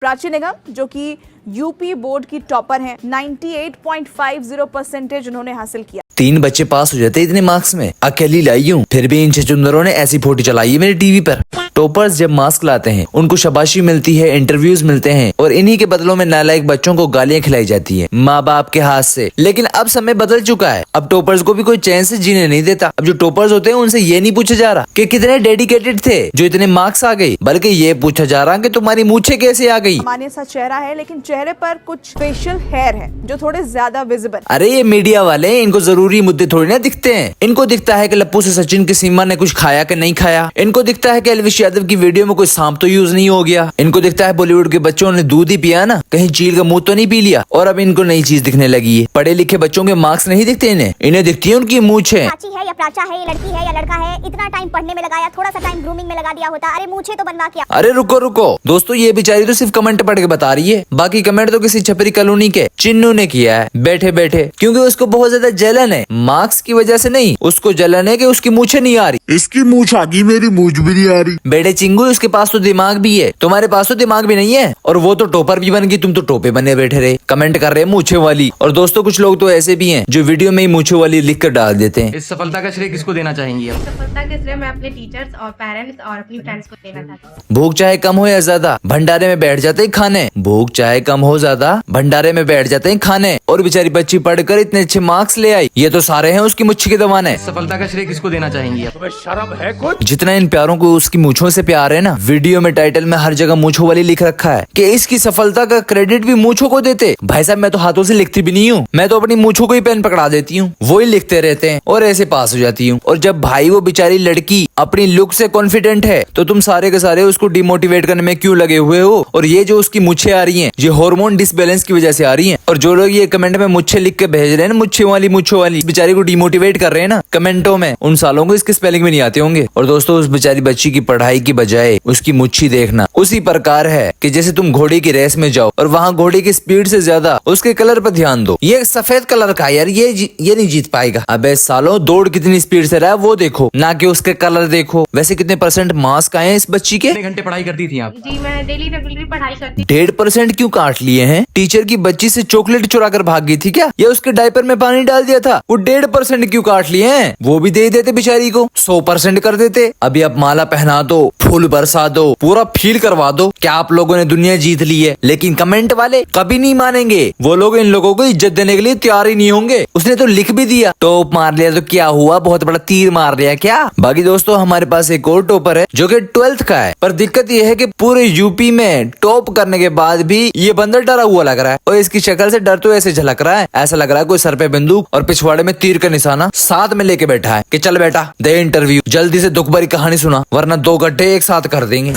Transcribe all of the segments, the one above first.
प्राची निगम जो कि UP board की टॉपर हैं, 98.50% उन्होंने हासिल किया। 3 बच्चे पास हो जाते इतने मार्क्स में, अकेली लाई हूँ। फिर भी इन चुंदरों ने ऐसी फोटो चलाई है मेरी टीवी पर। टॉपर्स जब मास्क लाते हैं उनको शाबाशी मिलती है, इंटरव्यूज मिलते हैं और इन्हीं के बदलों में नालायक बच्चों को गालियां खिलाई जाती हैं माँ बाप के हाथ से। लेकिन अब समय बदल चुका है, अब टॉपर्स को भी कोई चैन से जीने नहीं देता। अब जो टॉपर्स होते हैं उनसे ये नहीं पूछा जा रहा कि कितने डेडिकेटेड थे जो इतने मार्क्स आ गए, बल्कि ये पूछा जा रहा कि तुम्हारी मूछें कैसे आ गई। सामान्य सा चेहरा है लेकिन चेहरे पर कुछ फेशियल हेयर है जो थोड़े ज्यादा विजिबल। अरे ये मीडिया वाले, इनको जरूरी मुद्दे थोड़ी ना दिखते हैं। इनको दिखता है कि लप्पू से सचिन की सीमा ने कुछ खाया कि नहीं खाया। इनको दिखता है कि एलविश यादव की वीडियो में कोई सांप तो यूज नहीं हो गया। इनको दिखता है बॉलीवुड के बच्चों ने दूध ही पिया ना, कहीं चील का मुंह तो नहीं पी लिया। और अब इनको नई चीज दिखने लगी है, पढ़े लिखे बच्चों के मार्क्स नहीं दिखते इन्हें दिखती है उनकी मूछें। प्राची है या प्राचा है, ये लड़की है या लड़का है, इतना टाइम पढ़ने में लगाया, थोड़ा सा टाइम ग्रूमिंग में लगा दिया होता, अरे मूछें तो बनवा क्या। अरे रुको दोस्तों, ये बेचारी तो सिर्फ कमेंट पढ़ के बता रही है, बाकी कमेंट तो किसी छपरी कॉलोनी के चिन्नू ने किया है बैठे बैठे, क्योंकि उसको बहुत ज्यादा जलन है। मार्क्स की वजह से नहीं, उसको जलन है कि उसकी मूछें नहीं आ रही। इसकी मूछ आ गई, मेरी मूछ भी नहीं आ रही। बेटे चिंगू, उसके पास तो दिमाग भी है, तुम्हारे पास तो दिमाग भी नहीं है। और वो तो टॉपर भी बन गई, तुम तो टोपे बने बैठे रहे। कमेंट कर रहे हैं मूछे वाली। और दोस्तों कुछ लोग तो ऐसे भी हैं जो वीडियो में ही मूछे वाली लिख कर डाल देते हैं। इस सफलता का श्रेय किसको देना चाहेंगी आप? सफलता के श्रेय मैं अपने टीचर्स और पेरेंट्स और अपनी फ्रेंड्स को देना चाहती हूँ। भूख चाहे कम हो या ज्यादा, भंडारे में बैठ जाते हैं खाने। भूख चाहे कम हो ज्यादा, भंडारे में बैठ जाते हैं खाने। और बेचारी बच्ची पढ़कर इतने अच्छे मार्क्स ले आई, ये तो सारे हैं उसकी मुच्छी के दबाने। सफलता का श्रेय किसको देना चाहेंगी आप? शर्म है कुछ? जितना इन प्यारों को उसकी मूछों से प्यार है ना, वीडियो में टाइटल में हर जगह मूछों वाली लिख रखा है कि इसकी सफलता का क्रेडिट भी मूछों को देते। भाई साहब, मैं तो हाथों से लिखती भी नहीं हूँ, मैं तो अपनी मूछों को ही पेन पकड़ा देती हूँ, वो ही लिखते रहते हैं और ऐसे पास हो जाती हूँ। और जब भाई वो बेचारी लड़की अपनी लुक से कॉन्फिडेंट है तो तुम सारे के सारे उसको डिमोटिवेट करने में क्यों लगे हुए हो। और ये जो उसकी मुच्छें आ रही हैं, ये हार्मोन डिसबैलेंस की वजह से आ रही हैं। और जो लोग ये कमेंट में मुच्छें लिख के भेज रहे हैं, मुच्छों वाली बेचारी को डिमोटिवेट कर रहे हैं ना कमेंटों में, उन सालों को इसके स्पेलिंग में नहीं आते होंगे। और दोस्तों, उस बेचारी बच्ची की पढ़ाई की बजाय उसकी मुच्छी देखना उसी प्रकार है कि जैसे तुम घोड़े की रेस में जाओ और वहाँ घोड़े की स्पीड से ज्यादा उसके कलर पर ध्यान दो। ये सफेद कलर का यार, ये नहीं जीत पाएगा। अबे सालों, दौड़ कितनी स्पीड से रहा है वो देखो, ना कि उसके कलर देखो। वैसे कितने % मार्क्स आए इस बच्ची के? कितने घंटे पढ़ाई करती थी आप? जी मैं डेली रेगुलर पढ़ाई करती 1.5% क्यों काट लिए हैं? टीचर की बच्ची से चॉकलेट चुरा कर भाग गई थी क्या, या उसके डायपर में पानी डाल दिया था? वो 1.5% क्यों काट लिए हैं? वो भी दे देते बेचारी को, 100% कर देते। अभी आप माला पहना दो, फूल बरसा दो, पूरा फील करवा दो क्या आप लोगों ने दुनिया जीत ली है। लेकिन कमेंट वाले कभी नहीं मानेंगे, वो लोग इन लोगों को इज्जत देने के लिए तैयार ही नहीं होंगे। उसने तो लिख भी दिया, टॉप मार लिया तो क्या हुआ, बहुत बड़ा तीर मार लिया क्या। बाकी दोस्तों, हमारे पास एक और टॉपर है जो कि 12th का है, पर दिक्कत ये है कि पूरे यूपी में टॉप करने के बाद भी ये बंदा डरा हुआ लग रहा है। और इसकी शक्ल से डर तो ऐसे झलक रहा है, ऐसा लग रहा है कोई सर पे बंदूक और पिछवाड़े में तीर का निशाना साथ में लेके बैठा है कि चल बेटा दे इंटरव्यू, जल्दी से दुख भरी कहानी सुना, वरना 2 गड्ढे एक साथ कर देंगे।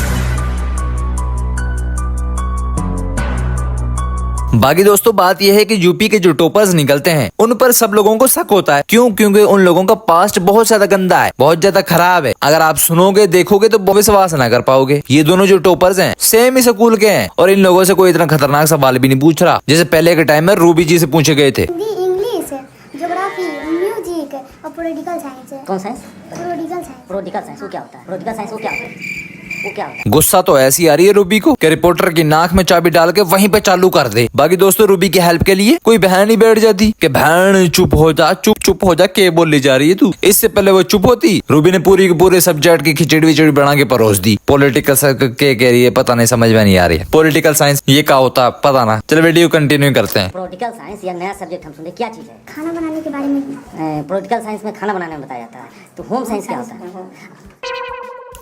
बाकी दोस्तों, बात यह है कि यूपी के जो टॉपर्स निकलते हैं उन पर सब लोगों को शक होता है। क्यों? क्योंकि उन लोगों का पास्ट बहुत ज्यादा गंदा है, बहुत ज्यादा खराब है। अगर आप सुनोगे देखोगे तो विश्वास ना कर पाओगे। ये दोनों जो टॉपर्स हैं सेम ही स्कूल के हैं और इन लोगों से कोई इतना खतरनाक सवाल भी नहीं पूछ रहा जैसे पहले के टाइम में रूबी जी से पूछे गए थे। इंग्लिश, ज्योग्राफी, म्यूजिक और पॉलिटिकल साइंस। कौन साइंस? पॉलिटिकल साइंस वो क्या होता है? पॉलिटिकल साइंस वो क्या होता है? गुस्सा तो ऐसी आ रही है रूबी को कि रिपोर्टर की नाक में चाबी डाल के वहीं पे चालू कर दे। बाकी दोस्तों, रूबी की हेल्प के लिए कोई बहन ही बैठ जाती कि बहन चुप हो जा, चुप हो जा, के बोल जा रही है तू। इससे पहले वो चुप होती, रूबी ने पूरे सब्जेक्ट की खिचड़ी विचड़ी बना के परोस दी। पॉलिटिकल के कह रही है, पता नहीं, समझ में नहीं आ रही है। पॉलिटिकल साइंस ये क्या होता है पता ना। चलो वीडियो कंटिन्यू करते हैं। पॉलिटिकल साइंस या नया सब्जेक्ट हम सुनते, क्या चीज है? खाना बनाने के बारे में। पॉलिटिकल साइंस में खाना बनाने में बताया जाता है। तो होम साइंस क्या होता है?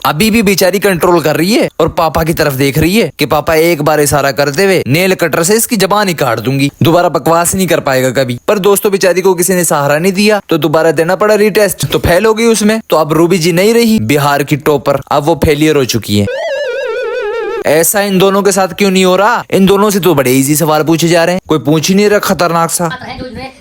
अभी भी बेचारी कंट्रोल कर रही है और पापा की तरफ देख रही है कि पापा एक बार इशारा करते हुए नेल कटर से इसकी जबान ही काट दूंगी, दोबारा बकवास नहीं कर पाएगा कभी। पर दोस्तों, बेचारी को किसी ने सहारा नहीं दिया तो दोबारा देना पड़ा रीटेस्ट, तो फेल हो गई उसमें। तो अब रूबी जी नहीं रही बिहार की टॉपर, अब वो फेलियर हो चुकी है। ऐसा इन दोनों के साथ क्यों नहीं हो रहा? इन दोनों से तो बड़े इजी सवाल पूछे जा रहे हैं, कोई पूछ ही नहीं रहा खतरनाक सा।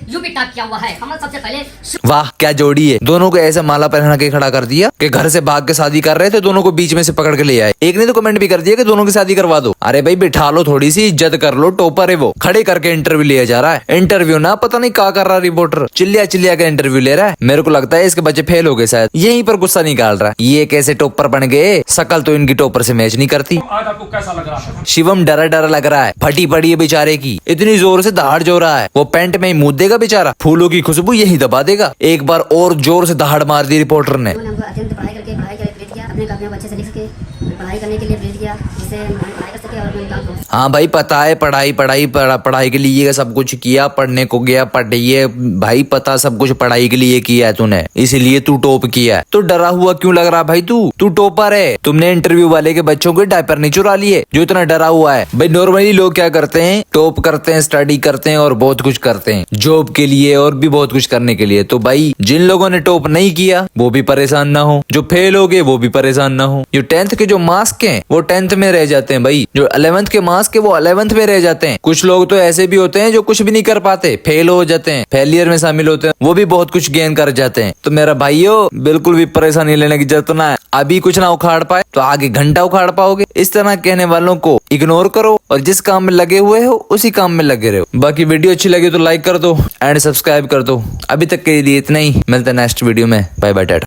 यूपी टॉप किया हुआ है। हम सबसे पहले वाह क्या जोड़ी है। दोनों को ऐसा माला पहना के खड़ा कर दिया कि घर से भाग के शादी कर रहे थे, दोनों को बीच में से पकड़ के ले आए। एक ने तो कमेंट भी कर दिया कि दोनों की शादी करवा दो। अरे भाई बिठा लो, थोड़ी सी इज्जत कर लो, टॉपर है वो। खड़े करके इंटरव्यू लिया जा रहा है। इंटरव्यू ना पता नहीं क्या कर रहा रिपोर्टर, चिल्लिया के इंटरव्यू ले रहा है। मेरे को लगता है इसके बच्चे फेल हो गए शायद, यहीं पर गुस्सा निकाल रहा है। ये कैसे टॉपर बन गए, शकल तो इनकी टॉपर से मैच नहीं करती। आपको कैसा लग रहा है? शिवम डरा डरा लग रहा है, फटी पड़ी है बेचारे की, इतनी जोर से दहाड़ जो रहा है, वो पैंट में ही मुद देगा बेचारा, फूलों की खुशबू यही दबा देगा। एक बार और जोर से दहाड़ मार दी रिपोर्टर ने। उन्होंने हमको अत्यंत पढ़ाई के लिए प्रेरित किया, अपने कापियों को अच्छे से लिख के पढ़ाई करने के लिए प्रेरित किया, जिससे हम पढ़ाई कर सके और अपने काम को। हाँ भाई पता है, पढ़ाई के लिए सब कुछ किया, पढ़ने को गया, पढ़िए भाई, पता सब कुछ पढ़ाई के लिए किया है तूने, इसीलिए तू टॉप किया है। तो डरा हुआ क्यों लग रहा भाई? तू टॉपर है। तुमने इंटरव्यू वाले के बच्चों के डायपर नहीं चुरा लिए जो इतना डरा हुआ है? भाई नॉर्मली लोग क्या करते हैं, टॉप करते हैं, स्टडी करते हैं और बहुत कुछ करते हैं जॉब के लिए और भी बहुत कुछ करने के लिए। तो भाई जिन लोगों ने टॉप नहीं किया वो भी परेशान ना हो, जो फेल हो गए वो भी परेशान ना हो। जो 10th के जो मार्क्स हैं वो 10th में रह जाते हैं भाई, जो 11th के मार्क्स के वो 11th में रह जाते हैं। कुछ लोग तो ऐसे भी होते हैं जो कुछ भी नहीं कर पाते, फेल हो जाते हैं, फेलियर में शामिल होते हैं, वो भी बहुत कुछ गेन कर जाते हैं। तो मेरा भाइयों बिल्कुल भी परेशानी लेने की जरूरत ना है। अभी कुछ ना उखाड़ पाए तो आगे घंटा उखाड़ पाओगे। इस तरह कहने वालों को इग्नोर करो और जिस काम में लगे हुए हो उसी काम में लगे रहो। बाकी वीडियो अच्छी लगी तो लाइक कर दो एंड सब्सक्राइब कर दो। अभी तक के लिए इतना ही, मिलते हैं नेक्स्ट वीडियो में। Bye bye Tata.